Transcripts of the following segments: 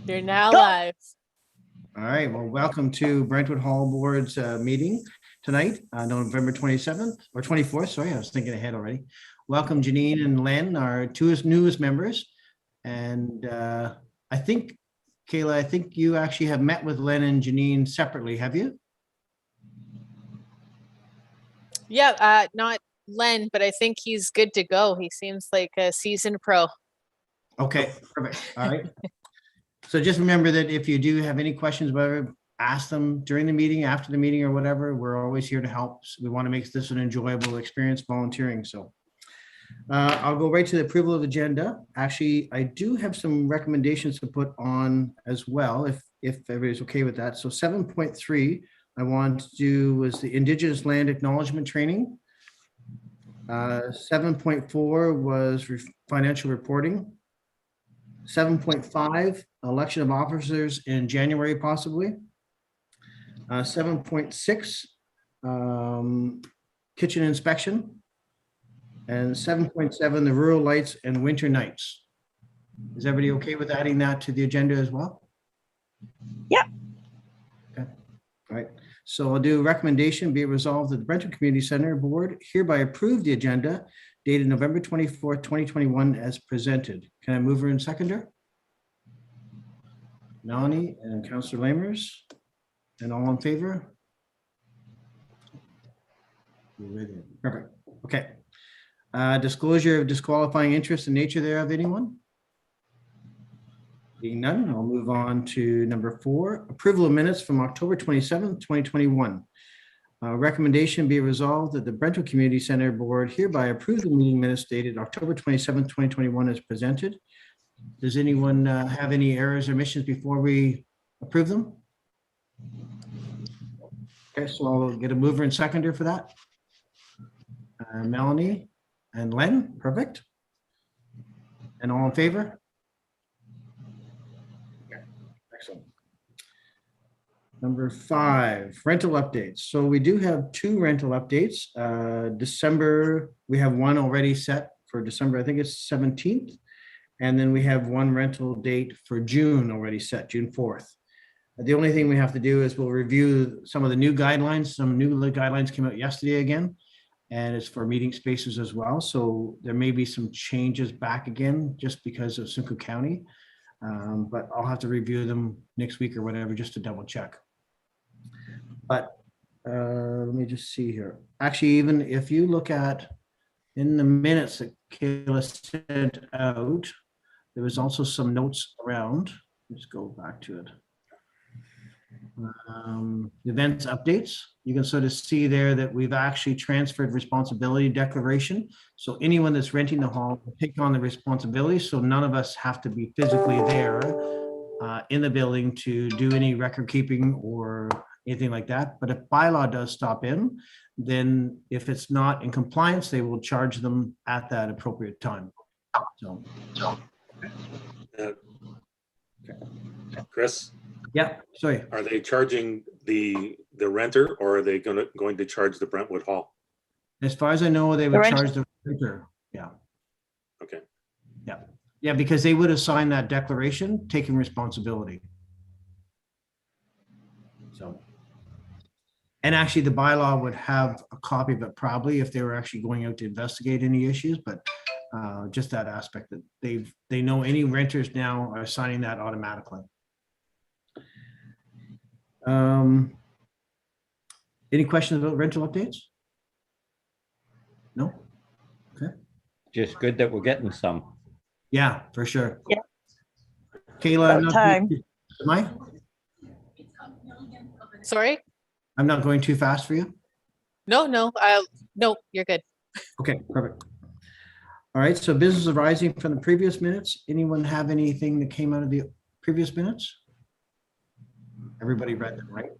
You're now Go. live. All right, well, welcome to Brentwood Hall Board's meeting tonight, November 27th or 24th. Sorry, I was thinking ahead already. Welcome Janine and Len, our two newest members. And I think, Kayla, I think you actually have met with Len and Janine separately, have you? Yeah, not Len, but I think he's good to go. He seems like a seasoned pro. Okay, perfect. All right. So just remember that if you do have any questions, whatever, ask them during the meeting, after the meeting or whatever. We're always here to help. So we want to make this an enjoyable experience volunteering. So I'll go right to the approval of the agenda. Actually, I do have some recommendations to put on as well, if everybody's okay with that. So 7.3, I want to do was the Indigenous land acknowledgement training. 7.4 was financial reporting. 7.5, election of officers in January, possibly. 7.6, kitchen inspection. And 7.7, the rural lights and winter nights. Is everybody okay with adding that to the agenda as well? Yeah. Okay. All right. So I'll do a recommendation, be it resolved that the Brentwood Community Center Board hereby approve the agenda dated November 24th, 2021 as presented. Can I move her and seconder? Melanie and Councillor Lamers, and all in favor? Perfect. Okay. Disclosure of disqualifying interest and nature thereof, anyone? Being none, I'll move on to number 4, approval of minutes from October 27th, 2021. Recommendation be resolved that the Brentwood Community Center Board hereby approve the meeting minutes dated October 27th, 2021 as presented. Does anyone have any errors or omissions before we approve them? Okay, so I'll get a mover and seconder for that. Melanie and Len, perfect. And all in favor? Okay, excellent. Number 5, rental updates. So we do have 2 rental updates. December, we have one already set for December, I think it's 17th. And then we have one rental date for June already set, June 4th. The only thing we have to do is we'll review some of the new guidelines. Some new guidelines came out yesterday again, and it's for meeting spaces as well. So there may be some changes back again just because of Simcoe County. But I'll have to review them next week or whatever just to double check. But let me just see here. Actually, even if you look at in the minutes that Kayla sent out, there was also some notes around. Let's go back to it. Events updates. You can sort of see there that we've actually transferred responsibility declaration. So anyone that's renting the hall will take on the responsibility. So none of us have to be physically there in the building to do any record keeping or anything like that. But if bylaw does stop in, then if it's not in compliance, they will charge them at that appropriate time. So. Chris? Yeah, sorry. Are they charging the renter, or are they going to charge the Brentwood Hall? As far as I know, they would charge the renter. Yeah. Okay. Yeah. Yeah, because they would have signed that declaration, taking responsibility. So. And actually the bylaw would have a copy of it probably if they were actually going out to investigate any issues, but just that aspect that they know any renters now are signing that automatically. Any questions about rental updates? No? Okay. Just good that we're getting some. Yeah, for sure. Yeah. Kayla, am I? Sorry? I'm not going too fast for you? No, you're good. Okay, perfect. All right, so business arising from the previous minutes. Anyone have anything that came out of the previous minutes? Everybody read them, right?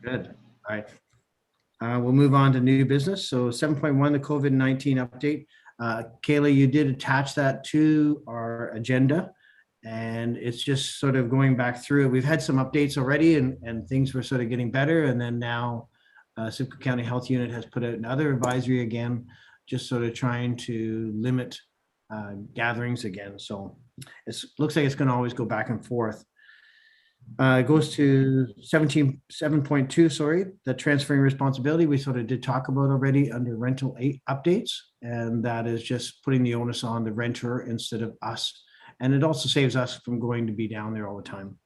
Good. All right. We'll move on to new business. So 7.1, the COVID-19 update. Kayla, you did attach that to our agenda, and it's just sort of going back through it. We've had some updates already, and things were sort of getting better. And then now Simcoe County Health Unit has put out another advisory again, just sort of trying to limit gatherings again. So it looks like it's going to always go back and forth. It goes to 7.2, sorry, the transferring responsibility. We sort of did talk about already under rental 8 updates, and that is just putting the onus on the renter instead of us. And it also saves us from going to be down there all the time.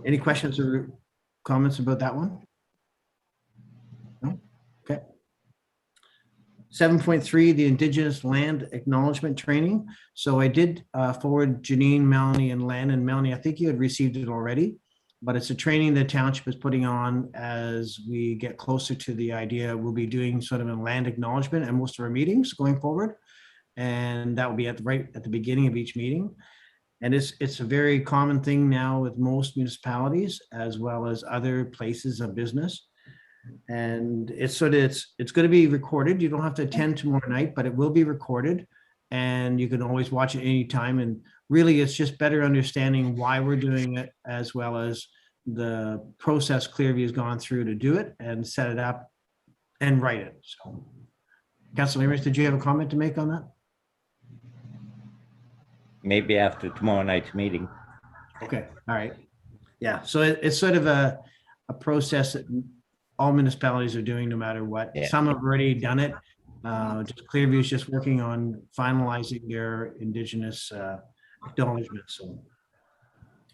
Any questions or comments about that one? No? Okay. 7.3, the Indigenous land acknowledgement training. So I did forward Janine, Melanie, and Len. And Melanie, I think you had received it already, but it's a training the township is putting on as we get closer to the idea. We'll be doing sort of a land acknowledgement at most of our meetings going forward. And that will be right at the beginning of each meeting. And it's a very common thing now with most municipalities as well as other places of business. And it's going to be recorded. You don't have to attend tomorrow night, but it will be recorded and you can always watch it anytime. And really it's just better understanding why we're doing it, as well as the process Clearview has gone through to do it and set it up and write it. So Councilor Amos, did you have a comment to make on that? Maybe after tomorrow night's meeting. Okay, all right. Yeah, so it's sort of a process that all municipalities are doing no matter what. Yeah. Some have already done it. Just Clearview is just working on finalizing their Indigenous acknowledgement. So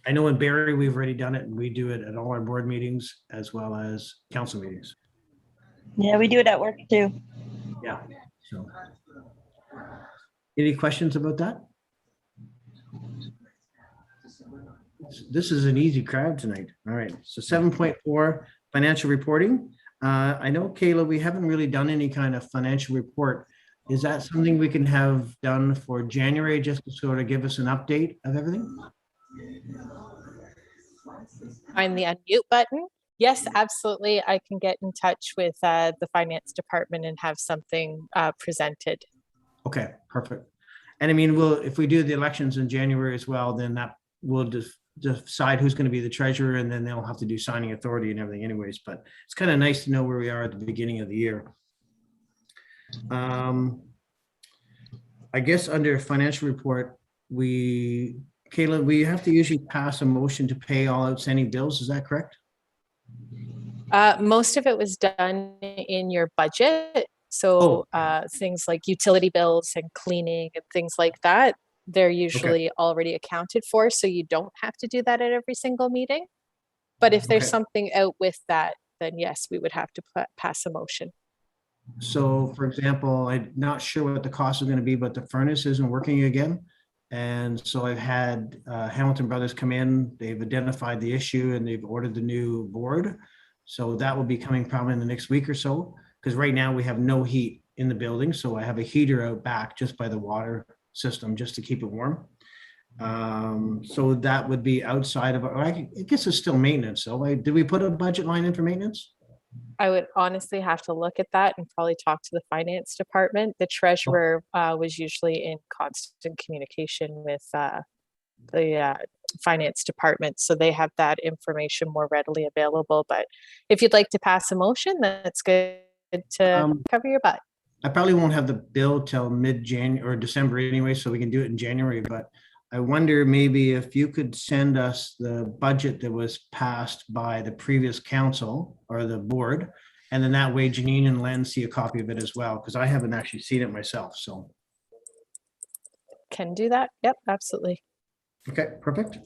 I know in Barrie, we've already done it and we do it at all our board meetings as well as council meetings. Yeah, we do it at work too. Yeah, so. Any questions about that? This is an easy crowd tonight. All right, so 7.4, financial reporting. I know, Kayla, we haven't really done any kind of financial report. Is that something we can have done for January, just to sort of give us an update of everything? Find the unmute button. Yes, absolutely. I can get in touch with the finance department and have something presented. Okay, perfect. And I mean, if we do the elections in January as well, then that will just decide who's going to be the treasurer, and then they'll have to do signing authority and everything anyways, but it's kind of nice to know where we are at the beginning of the year. I guess under financial report, Kayla, we have to usually pass a motion to pay all outstanding bills. Is that correct? Most of it was done in your budget. So things like utility bills and cleaning and things like that, they're usually already accounted for. So you don't have to do that at every single meeting. But if there's something out with that, then yes, we would have to pass a motion. So for example, I'm not sure what the cost is going to be, but the furnace isn't working again. And so I've had Hamilton Brothers come in, they've identified the issue and they've ordered the new board. So that will be coming probably in the next week or so, because right now we have no heat in the building. So I have a heater out back just by the water system just to keep it warm. So that would be outside of, I guess it's still maintenance. So did we put a budget line in for maintenance? I would honestly have to look at that and probably talk to the finance department. The treasurer was usually in constant communication with the finance department, so they have that information more readily available. But if you'd like to pass a motion, that's good to cover your butt. I probably won't have the bill till mid-January or December anyway, so we can do it in January. But I wonder maybe if you could send us the budget that was passed by the previous council or the board, and then that way Janine and Len see a copy of it as well, because I haven't actually seen it myself. So can do that. Yep, absolutely. Okay, perfect.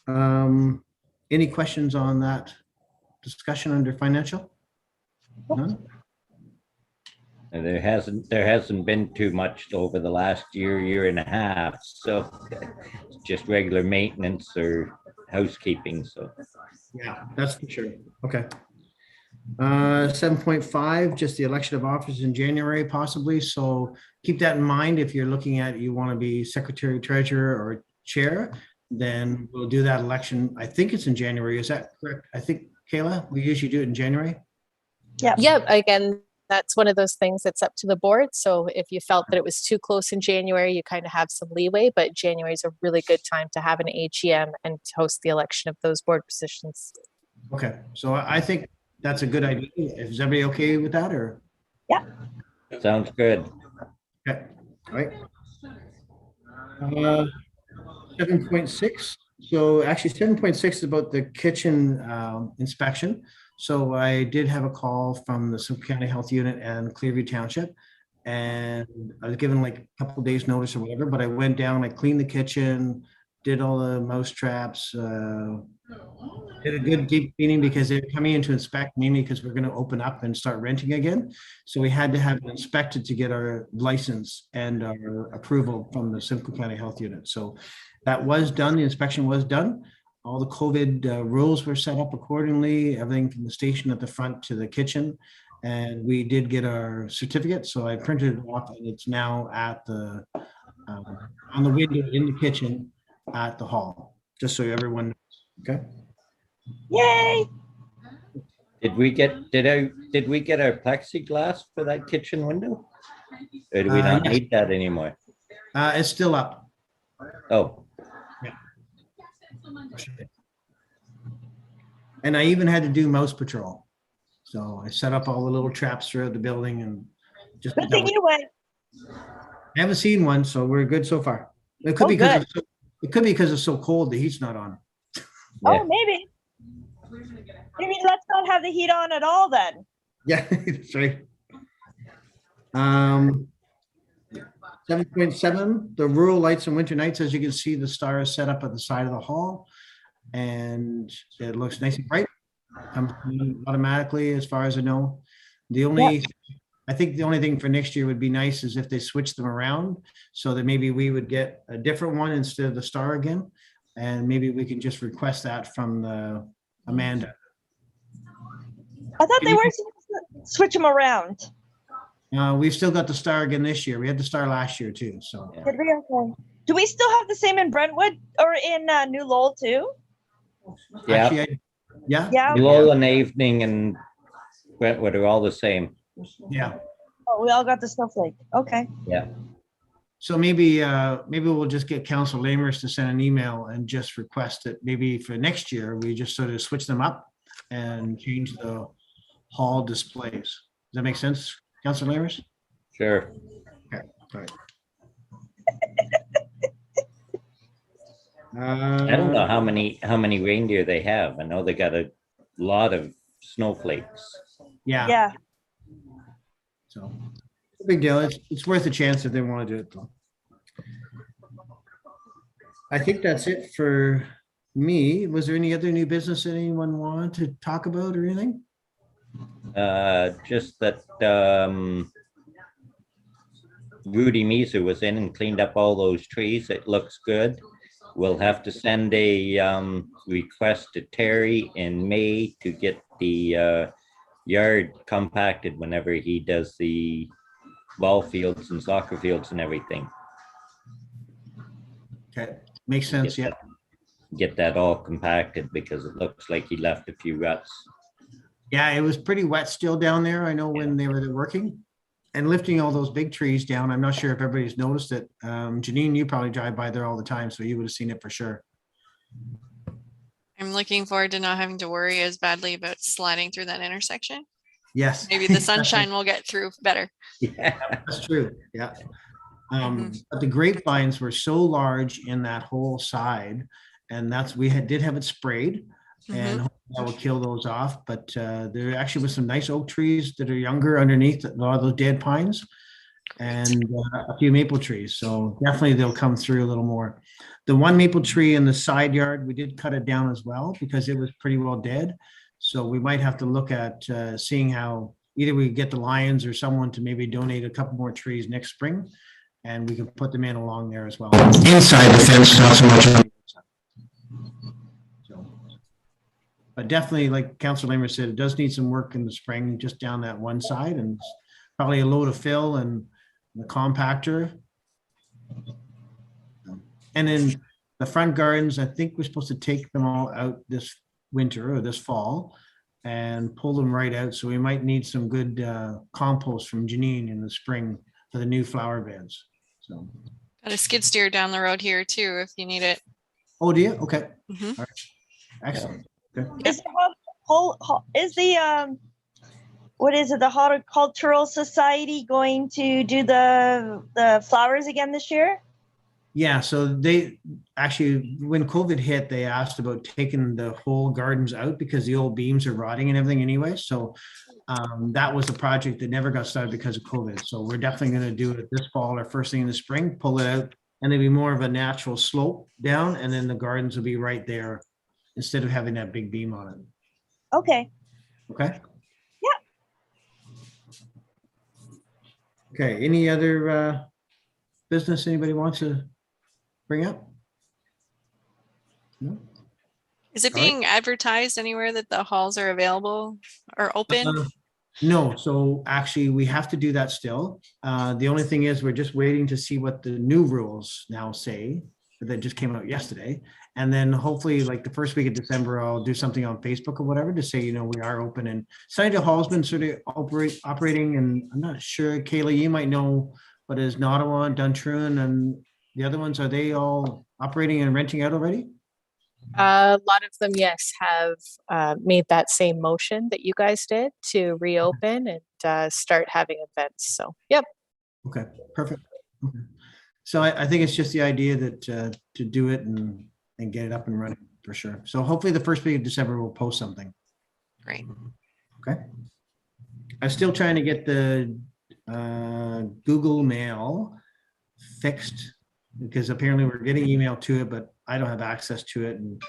Any questions on that discussion under financial? None? And there hasn't been too much over the last year and a half. So it's just regular maintenance or housekeeping. So yeah, that's for sure. Okay. 7.5, just the election of officers in January, possibly. So keep that in mind. If you're looking at, you want to be secretary, treasurer, or chair, then we'll do that election. I think it's in January. Is that correct? I think, Kayla, we usually do it in January. Yeah. Yep. Again, that's one of those things that's up to the board. So if you felt that it was too close in January, you kind of have some leeway, but January is a really good time to have an AGM and to host the election of those board positions. Okay. So I think that's a good idea. Is everybody okay with that, or? Yeah. Sounds good. Okay, all right. 7.6. So actually 7.6 is about the kitchen inspection. So I did have a call from the Simcoe County Health Unit and Clearview Township. And I was given like a couple days notice or whatever, but I went down, I cleaned the kitchen, did all the mouse traps, did a good deep cleaning because they're coming in to inspect mainly because we're going to open up and start renting again. So we had to have it inspected to get our license and our approval from the Simcoe County Health Unit. So that was done. The inspection was done. All the COVID rules were set up accordingly, everything from the station at the front to the kitchen. And we did get our certificate. So I printed it off and it's now at the, on the window in the kitchen at the hall, just so everyone knows. Okay. Yay! Did we get our plexiglass for that kitchen window? Or do we not Yes. need that anymore? It's still up. Oh, And I even had to do mouse patrol. So I set up all the little traps throughout the building and just. Good thing you went. I haven't seen one, so we're good so far. It could Oh, be because good. it could be because it's so cold, the heat's not on. yeah. Oh, maybe. Maybe let's not have the heat on at all then. Yeah, that's right. 7.7, the rural lights and winter nights, as you can see, the star is set up at the side of the hall and it looks nice and bright. Comes on automatically, as far as I know. I think the only thing for next year would be nice is if they switch them around so that maybe we would get a different one instead of the star again. And maybe we can just request that from the Amanda. I thought they were supposed to switch them around. We've still got the star again this year. We had the star last year too, so. Did we? Okay. Do we still have the same in Brentwood or in New Lowell too? Yeah. Actually, yeah, Yeah. Lowell and Evening and Brentwood are all the same. yeah. Oh, we all got the snowflake. Okay. Yeah. So maybe we'll just get Council Lamers to send an email and just request that maybe for next year, we just sort of switch them up and change the hall displays. Does that make sense, Council Lamers? Sure. Okay, all right. I don't know how many reindeer they have. I know they got a lot of snowflakes. Yeah, Yeah. so no big deal. It's worth a chance if they want to do it though. I think that's it for me. Was there any other new business that anyone wanted to talk about or anything? Just that Rudy Meeser was in and cleaned up all those trees. It looks good. We'll have to send a request to Terry in May to get the yard compacted whenever he does the ball fields and soccer fields and everything. Okay, makes sense, yeah. Get that all compacted because it looks like he left a few ruts. Yeah, it was pretty wet still down there. I know when they were there working and lifting all those big trees down. I'm not sure if everybody's noticed it. Janine, you probably drive by there all the time, so you would have seen it for sure. I'm looking forward to not having to worry as badly about sliding through that intersection. Yes. Maybe the sunshine will get through better. Yeah. That's true, yeah. But the grapevines were so large in that whole side, and did have it sprayed, and that will kill those off. But there actually was some nice oak trees that are younger underneath a lot of those dead pines, and a few maple trees. So definitely they'll come through a little more. The one maple tree in the side yard, we did cut it down as well because it was pretty well dead. So we might have to look at seeing how either we get the Lions or someone to maybe donate a couple more trees next spring, and we can put them in along there as well. Inside the fence, not so much on the outside. So, but definitely, like Councilor Lamer said, it does need some work in the spring, just down that one side, and probably a load of fill and the compactor. And then the front gardens, I think we're supposed to take them all out this winter or this fall and pull them right out. So we might need some good compost from Janine in the spring for the new flower beds. So. Got a skid steer down the road here too, if you need it. Oh, do you? Okay. Mhm. All right. Excellent. Okay. Is the what is it? The Horticultural Society going to do the flowers again this year? Yeah, so they actually, when COVID hit, they asked about taking the whole gardens out because the old beams are rotting and everything anyway. So that was a project that never got started because of COVID. So we're definitely going to do it this fall or first thing in the spring, pull it out, and there'll be more of a natural slope down, and then the gardens will be right there instead of having that big beam on it. Okay. Okay. Yeah. Okay. Any other business anybody wants to bring up? No. Is it All right. being advertised anywhere that the halls are available or open? No, so actually we have to do that still. The only thing is we're just waiting to see what the new rules now say that just came out yesterday. And then hopefully like the first week of December, I'll do something on Facebook or whatever to say, we are open. And Sunnydale Hall's been sort of operating, and I'm not sure, Kayla, you might know, but is Nottawa, Duntroon, and the other ones, are they all operating and renting out already? A lot of them, yes, have made that same motion that you guys did to reopen and start having events. So, yep. Okay, perfect. Okay. So I think it's just the idea that to do it and get it up and running for sure. So hopefully the first week of December we'll post something. Great. Okay. I'm still trying to get the Google Mail fixed because apparently we're getting email to it, but I don't have access to it. And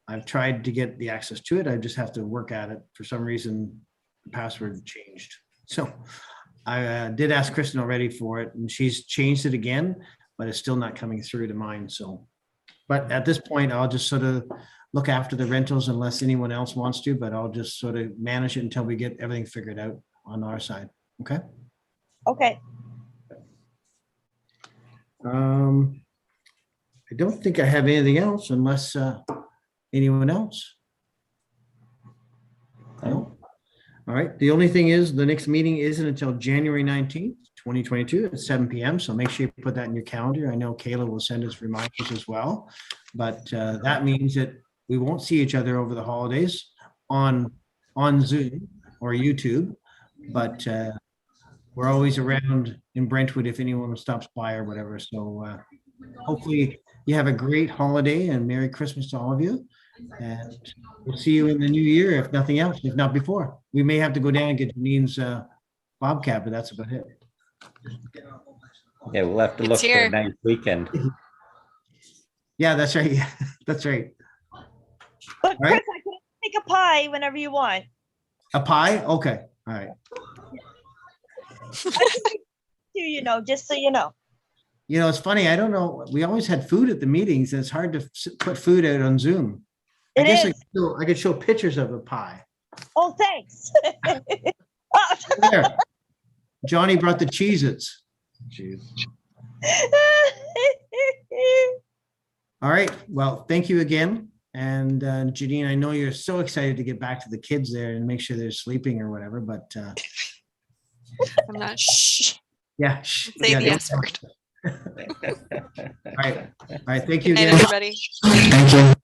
I've tried to get the access to it. I just have to work at it. For some reason, the password changed. So I did ask Kristen already for it, and she's changed it again, but it's still not coming through to mine. So, but at this point, I'll just sort of look after the rentals unless anyone else wants to, but I'll just sort of manage it until we get everything figured out on our side. Okay. Okay. I don't think I have anything else unless anyone else. No. All right. The only thing is the next meeting isn't until January 19th, 2022 at 7 p.m. So make sure you put that in your calendar. I know Kayla will send us reminders as well, but that means that we won't see each other over the holidays on Zoom or YouTube, but we're always around in Brentwood if anyone stops by or whatever. So hopefully you have a great holiday and Merry Christmas to all of you. And we'll see you in the new year, if nothing else, if not before. We may have to go down and get Janine's bobcat, but that's about it. Yeah, we'll have to It's look for here. a nice weekend. Yeah, that's right. Yeah, that's right. But Chris, Right. I can make a pie whenever you want. A pie? Okay. All right. Just so you know. It's funny. I don't know. We always had food at the meetings. And it's hard to put food out on Zoom. I It guess is. I could show pictures of a pie. Oh, thanks. There. Johnny brought the Cheez-Its. All right. Well, thank you again. And Janine, I know you're so excited to get back to the kids there and make sure they're sleeping or whatever, but I'm not shh. yeah. Say yeah, the S word. All right. All right. Thank Good you night, again. everybody. Thank you.